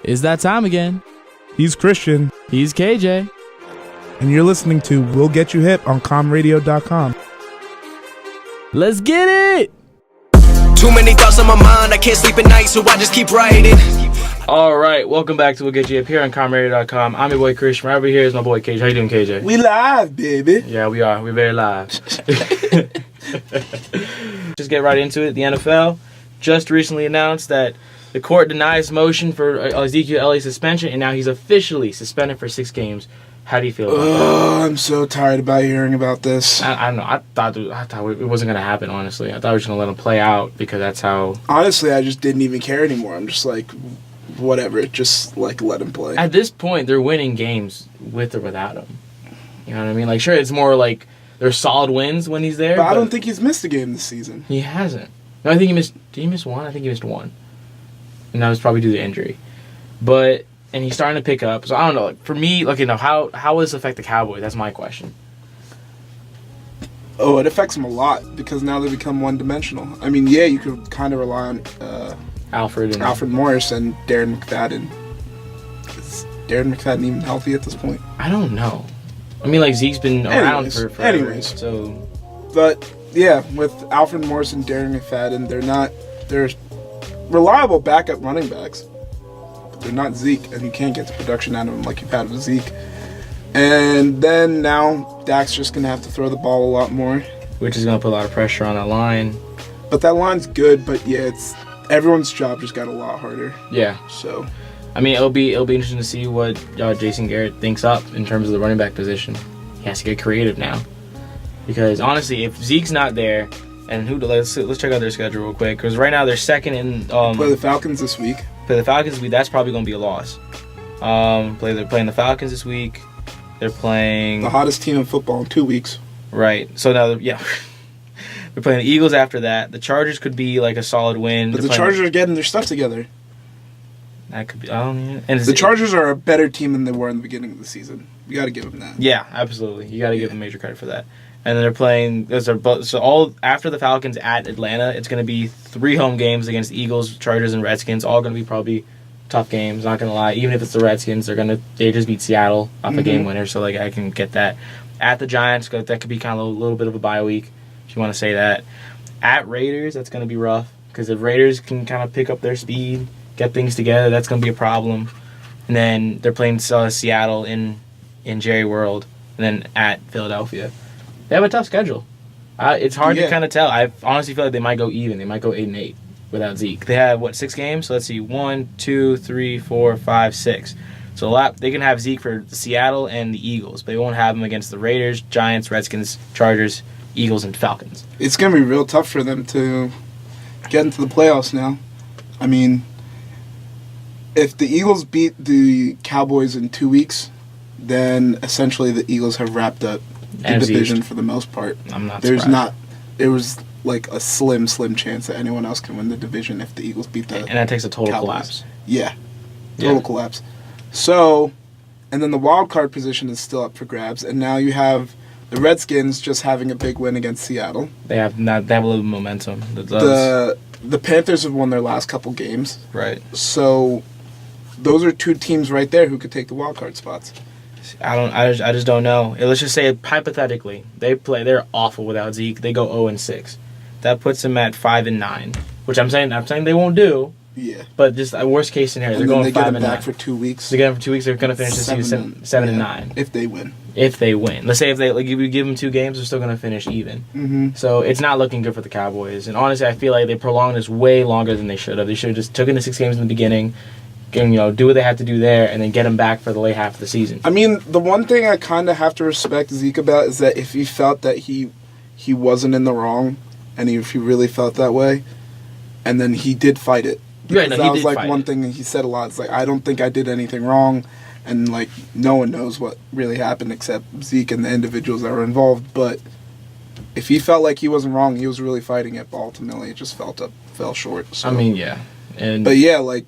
It's that time again. He's Christian. He's KJ. And you're listening to We'll Get You Hip on comradio.com. Let's get it! Too many thoughts on my mind, I can't sleep at night, so I just keep writing. Alright, welcome back to We'll Get You Hip here on comradio.com. I'm your boy Christian. Right over here is my boy KJ. How you doing, KJ? We live, baby. Yeah, we are. We're very live. Just get right into it. The NFL just recently announced that the court denies motion for Ezekiel Elliot suspension, and now he's officially suspended for 6 games. How do you feel about that? I'm so tired about hearing about this. I don't know. I thought it wasn't going to happen, honestly. I thought we were just going to let him play out because that's how... Honestly, I just didn't even care anymore. I'm just like, whatever. Just, like, let him play. At this point, they're winning games with or without him. You know what I mean? Like, sure, it's more like they're solid wins when he's there. But I don't think he's missed a game this season. He hasn't. No, I think he missed... Did he miss one? I think he missed one. And that was probably due to injury. But... And he's starting to pick up. So, I don't know. Like, for me, like, you know, how will this affect the Cowboys? That's my question. Oh, it affects them a lot because now they become one-dimensional. I mean, yeah, you could kind of rely on Alfred Morris and Darren McFadden. Is Darren McFadden even healthy at this point? I don't know. I mean, like, Zeke's been around for forever. So, but, yeah, with Alfred Morris and Darren McFadden, they're reliable backup running backs. They're not Zeke, and you can't get the production out of them like you've had with Zeke. And then now Dak's just going to have to throw the ball a lot more. Which is going to put a lot of pressure on that line. But that line's good, but yeah, everyone's job just got a lot harder. Yeah. So, I mean, it'll be interesting to see what Jason Garrett thinks up in terms of the running back position. He has to get creative now. Because, honestly, if Zeke's not there, and let's check out their schedule real quick. Because right now they're second in... play the Falcons this week. Play the Falcons, that's probably going to be a loss. They're playing the Falcons this week. They're playing... The hottest team in football in 2 weeks. Right. So now, yeah. They're playing the Eagles after that. The Chargers could be like a solid win. But the Chargers are getting their stuff together. That could be... And the Chargers are a better team than they were in the beginning of the season. You got to give them that. Yeah, absolutely. You got to give them major credit for that. And then they're playing... So all after the Falcons at Atlanta, it's going to be 3 home games against the Eagles, Chargers, and Redskins. All going to be probably tough games, not going to lie. Even if it's the Redskins, they just beat Seattle off a game winner, so like I can get that. At the Giants, that could be kind of a little bit of a bye week, if you want to say that. At Raiders, that's going to be rough, because if Raiders can kind of pick up their speed, get things together, that's going to be a problem. And then they're playing Seattle in Jerry World, and then at Philadelphia. They have a tough schedule. It's hard to kind of tell. I honestly feel like they might go even. They might go 8-8 without Zeke. They have, 6 games? So let's see. 1, 2, 3, 4, 5, 6. So they can have Zeke for Seattle and the Eagles, but they won't have him against the Raiders, Giants, Redskins, Chargers, Eagles, and Falcons. It's going to be real tough for them to get into the playoffs now. I mean, if the Eagles beat the Cowboys in 2 weeks, then essentially the Eagles have wrapped up the division for the most part. I'm not surprised. There was like a slim chance that anyone else can win the division if the Eagles beat the And that takes a total Cowboys. Collapse. Yeah. Total collapse. So, and then the wild card position is still up for grabs, and now you have the Redskins just having a big win against Seattle. They have a little bit of momentum. The Panthers have won their last couple games. Right. So, those are 2 teams right there who could take the wild card spots. I just don't know. Let's just say hypothetically, they're awful without Zeke. They go 0-6. That puts them at 5-9, which I'm saying they won't do. Yeah. But just a worst case scenario, and they're going 5-9. They get them back for 2 weeks. They get them for 2 weeks. They're going to finish the season 7-9. If they win. If they win, let's say if you give them 2 games, they're still going to finish even. Mm-hmm. So it's not looking good for the Cowboys. And honestly, I feel like they prolonged this way longer than they should have. They should have just taken the 6 games in the beginning. And, do what they have to do there, and then get him back for the late half of the season. I mean, the one thing I kind of have to respect Zeke about is that if he felt that he wasn't in the wrong, and if he really felt that way, and then he did fight it. Because that was like one thing he said a lot. It's like, I don't think I did anything wrong, and like no one knows what really happened except Zeke and the individuals that were involved. But if he felt like he wasn't wrong, he was really fighting it. But ultimately, it just fell short. So. I mean, yeah. But yeah, like.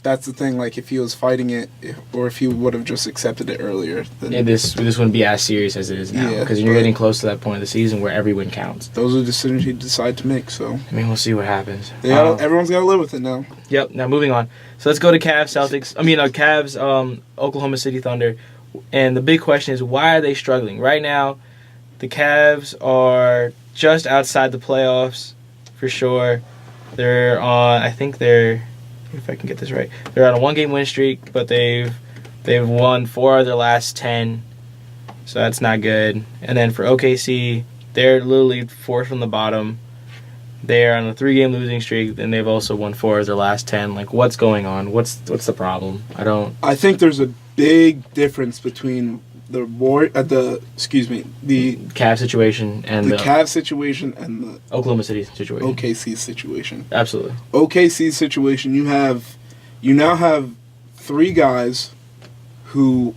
that's the thing. Like, if he was fighting it, or if he would have just accepted it earlier, then this wouldn't be as serious as it is now. Because you're getting close to that point of the season where every win counts. Those are decisions you decide to make. So I mean, we'll see what happens. Everyone's got to live with it now. Yep. Now moving on. So let's go to Cavs, Oklahoma City Thunder, and the big question is, why are they struggling right now? The Cavs are just outside the playoffs for sure. They're on. I think they're. If I can get this right, they're on a 1-game win streak, but they've won 4 of their last 10, so that's not good. And then for OKC, they're literally 4th from the bottom. They're on a 3-game losing streak, and they've also won 4 of their last 10. Like, what's going on? What's the problem? I think there's a big difference between the Cavs situation and the Cavs situation and the Oklahoma City situation. OKC situation. Absolutely. OKC situation, you now have 3 guys who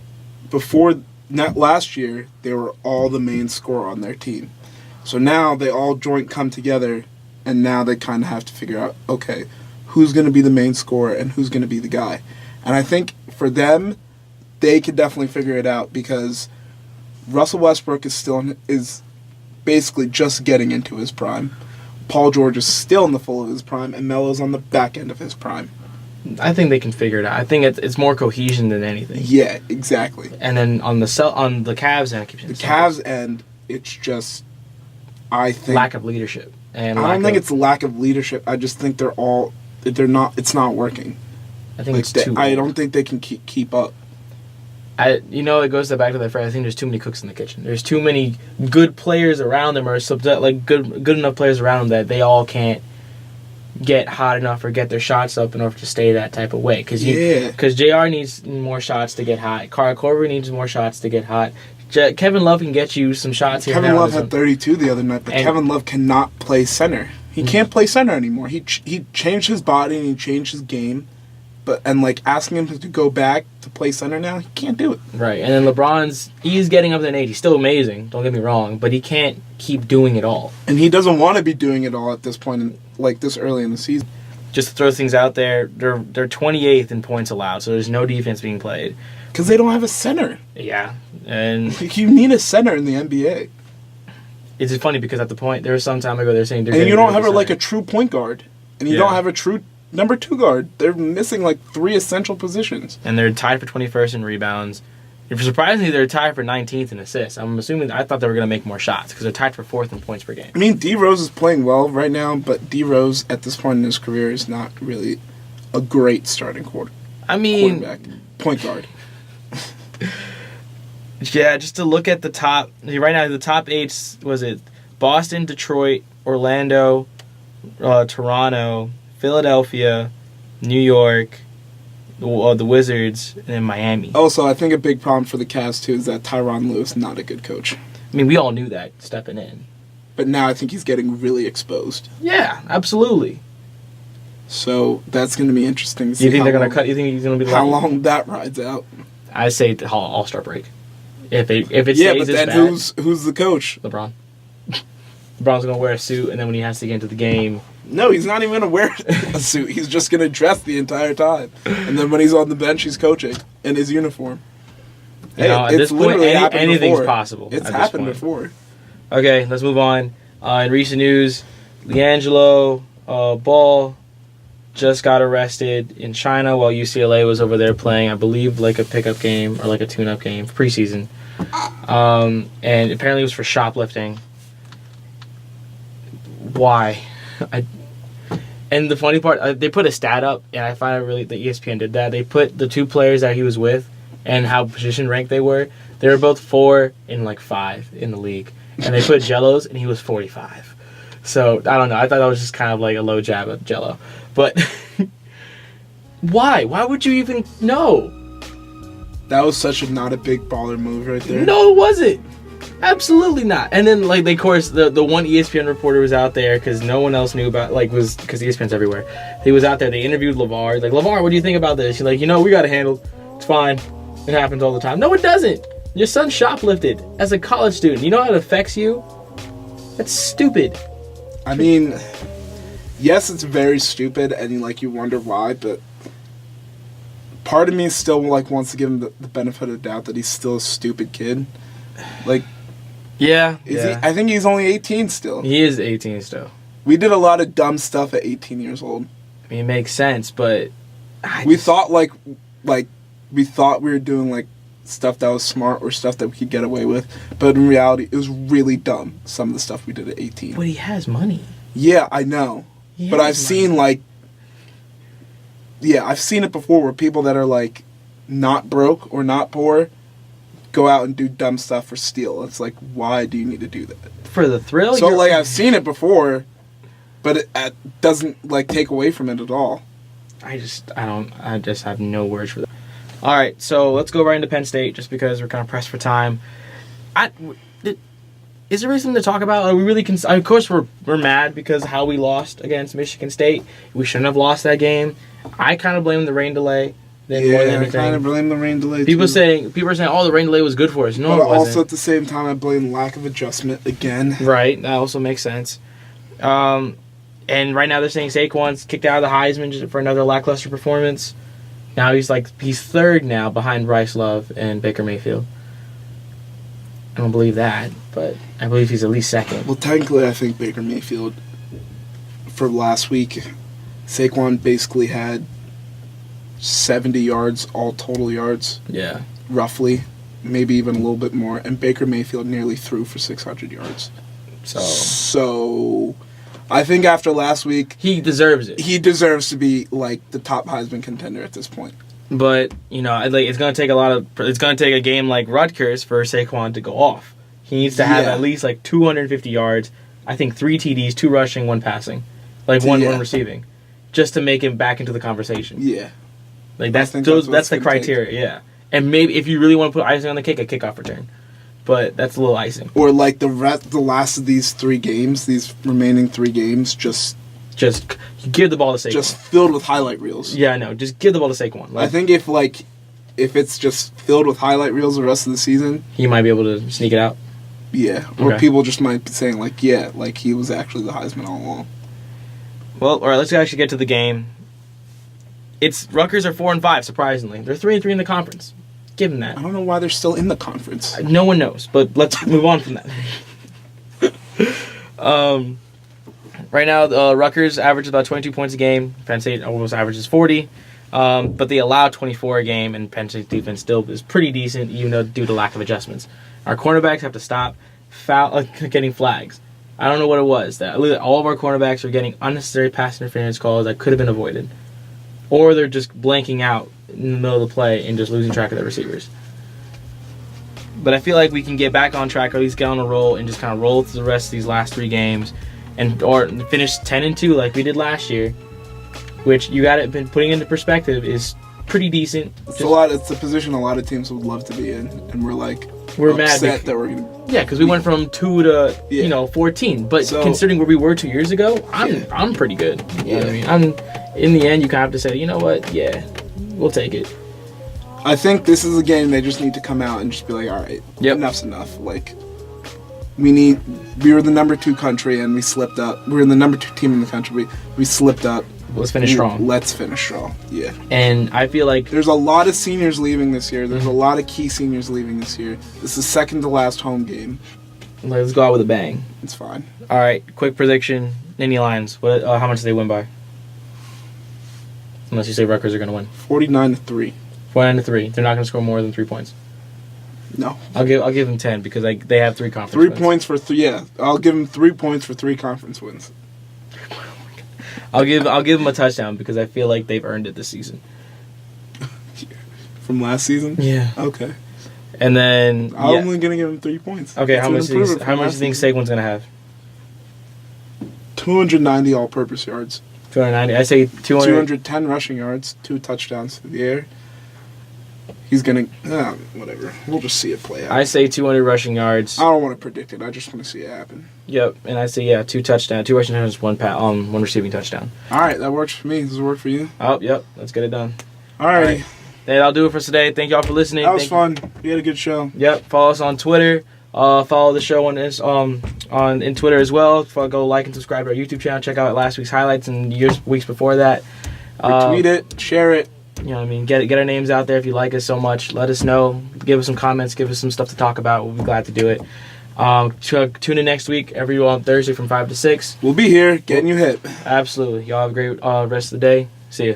last year they were all the main scorer on their team. So now they all come together, and now they kind of have to figure out, okay, who's going to be the main scorer and who's going to be the guy. And I think for them, they could definitely figure it out, because Russell Westbrook is basically just getting into his prime. Paul George is still in the full of his prime, and Melo's on the back end of his prime. I think they can figure it out. I think it's more cohesion than anything. Yeah, exactly. And then on the Cavs end, Cavs end, it's just, I think, lack of leadership. And I don't think it's lack of leadership. I just think it's not working. I think it's too. I don't think they can keep up. It goes back to that phrase. I think there's too many cooks in the kitchen. There's too many good players around them, or good enough players around them that they all can't get hot enough or get their shots up in order to stay that type of way. Because JR needs more shots to get hot. Kyle Korver needs more shots to get hot. Kevin Love can get you some shots here. Kevin Love had 32 the other night, but Kevin Love cannot play center. He can't play center anymore. He changed his body and he changed his game. And asking him to go back to play center now, he can't do it. Right, and then he's getting up to an 8. He's still amazing, don't get me wrong, but he can't keep doing it all. And he doesn't want to be doing it all at this point, this early in the season. Just to throw things out there, they're 28th in points allowed, so there's no defense being played. Because they don't have a center. Yeah, and you need a center in the NBA. It's funny because at the point, there was some time ago, they're saying... And you don't have a true point guard. And you don't have a true... number 2 guard. They're missing 3 essential positions. And they're tied for 21st in rebounds. Surprisingly, they're tied for 19th in assists. I thought they were going to make more shots because they're tied for 4th in points per game. I mean, D Rose is playing well right now, but D Rose at this point in his career is not really a great starting quarterback. Point guard. Yeah, just to look at the top right now, the top 8 was it Boston, Detroit, Orlando, Toronto, Philadelphia, New York, the Wizards, and then Miami. Also, I think a big problem for the Cavs, too, is that Tyronn Lue is not a good coach. I mean, we all knew that stepping in. But now I think he's getting really exposed. Yeah, absolutely. So that's going to be interesting to see. You think they're going to cut? You think he's going to be how long that rides out? I say All-Star break. If it stays but then bad, who's the coach? LeBron. LeBron's going to wear a suit, and then when he has to get into the game... No, he's not even going to wear a suit. He's just going to dress the entire time. And then when he's on the bench, he's coaching in his uniform. Hey, at this point, anything's possible. It's happened before. Okay, let's move on. In recent news, Liangelo Ball just got arrested in China while UCLA was over there playing, I believe, a pickup game or a tune-up game for preseason. And apparently it was for shoplifting. Why? And the funny part, they put a stat up, and I find it really that ESPN did that. They put the 2 players that he was with and how position ranked they were. They were both 4 and 5 in the league. And they put Jello's, and he was 45. So, I don't know. I thought that was just kind of a low jab at Jello. But why? Why would you even know? That was such not a big baller move right there. No, it wasn't. Absolutely not. And then, of course, the one ESPN reporter was out there because no one else knew about, because ESPN's everywhere. He was out there. They interviewed LeVar. LeVar, what do you think about this? He's we got it handled. It's fine. It happens all the time. No, it doesn't. Your son shoplifted as a college student. You know how it affects you? That's stupid. I mean, yes, it's very stupid, and you wonder why, but part of me still wants to give him the benefit of the doubt that he's still a stupid kid. Yeah. He? I think he's only 18 still. He is 18 still. We did a lot of dumb stuff at 18 years old. I mean, it makes sense, but we thought we thought we were doing stuff that was smart or stuff that we could get away with, but in reality, it was really dumb. Some of the stuff we did at 18. But he has money. Yeah, I know. But I've seen I've seen it before where people that are not broke or not poor go out and do dumb stuff or steal. It's why do you need to do that? For the thrill? So I've seen it before, but it doesn't take away from it at all. I just have no words for that. All right, so let's go right into Penn State just because we're kind of pressed for time. Is there reason to talk about? Are we really? Of course, we're mad because how we lost against Michigan State. We shouldn't have lost that game. I kind of blame the rain delay. More than anything. I kind of blame the rain delay. People are saying, oh, the rain delay was good for us. No, but it wasn't. Also at the same time, I blame lack of adjustment again. Right, that also makes sense. And right now they're saying Saquon's kicked out of the Heisman just for another lackluster performance. Now he's third now behind Bryce Love and Baker Mayfield. I don't believe that, but I believe he's at least second. Well, technically, I think Baker Mayfield, for last week, Saquon basically had 70 yards, all total yards. Yeah. Roughly. Maybe even a little bit more. And Baker Mayfield nearly threw for 600 yards. So I think after last week, he deserves it. He deserves to be the top Heisman contender at this point. But it's going to take a game like Rutgers for Saquon to go off. He needs to have at least 250 yards. I think 3 TDs, 2 rushing, 1 passing, one receiving, just to make him back into the conversation. Yeah, that's the criteria. Yeah, and maybe if you really want to put icing on the cake, a kickoff return. But that's a little icing. Or the last of these 3 games, these remaining 3 games, just give the ball to Saquon. Just filled with highlight reels. Yeah, I know. Just give the ball to Saquon. I think if it's just filled with highlight reels the rest of the season, he might be able to sneak it out. Yeah, or people just might be saying he was actually the Heisman all along. Well, all right, let's actually get to the game. Rutgers are 4-5, surprisingly. They're 3-3 in the conference. Give them that. I don't know why they're still in the conference. No one knows, but let's move on from that. Right now, Rutgers averages about 22 points a game. Penn State almost averages 40. But they allow 24 a game, and Penn State's defense still is pretty decent, even though due to lack of adjustments. Our cornerbacks have to stop getting flags. I don't know what it was. All of our cornerbacks are getting unnecessary pass interference calls that could have been avoided. Or they're just blanking out in the middle of the play and just losing track of their receivers. But I feel like we can get back on track, or at least get on a roll, and just kind of roll through the rest of these last 3 games, or finish 10-2 like we did last year, which you got it. Been putting into perspective is pretty decent. It's a position a lot of teams would love to be in, and we're mad that we're gonna. Yeah, because we went from 2 to 14. But considering where we were 2 years ago, I'm pretty good. You know what I mean? In the end, you kind of have to say, you know what? Yeah, we'll take it. I think this is a game they just need to come out and just be like, all right, enough's enough. We were the number 2 country and we slipped up. We were the number 2 team in the country. We slipped up. Let's finish strong. Let's finish strong. Yeah. And I feel like there's a lot of seniors leaving this year. There's a lot of key seniors leaving this year. This is second to last home game. Let's go out with a bang. It's fine. All right, quick prediction. Nittany Lions. How much do they win by? Unless you say Rutgers are going to win. 49-3. 49-3. They're not going to score more than 3 points. No. I'll give them 10 because they have 3 conference 3 wins. points for 3. Yeah, I'll give them 3 points for 3 conference wins. I'll give them a touchdown because I feel like they've earned it this season. From last season? Yeah. Okay. And then I'm only gonna give him 3 points. Okay, how much do you think Saquon's gonna have? 290 all-purpose yards. 290. I say 210 rushing yards, 2 touchdowns through the air. He's gonna whatever. We'll just see it play out. I say 200 rushing yards. I don't want to predict it. I just want to see it happen. Yep, and I say 2 touchdowns, 2 rushing touchdowns, 1 receiving touchdown. All right, that works for me. Does it work for you? Oh, yep. Let's get it done. All right. That'll do it for today. Thank y'all for listening. That was fun. We had a good show. Yep. Follow us on Twitter. Follow the show in Twitter as well. Go like and subscribe to our YouTube channel. Check out last week's highlights and weeks before that. Retweet it, share it, You know what I mean? Get our names out there if you like us so much. Let us know. Give us some comments. Give us some stuff to talk about. We'll be glad to do it. Tune in next week, on Thursday from 5 to 6. We'll be here getting you hip. Absolutely. Y'all have a great rest of the day. See ya.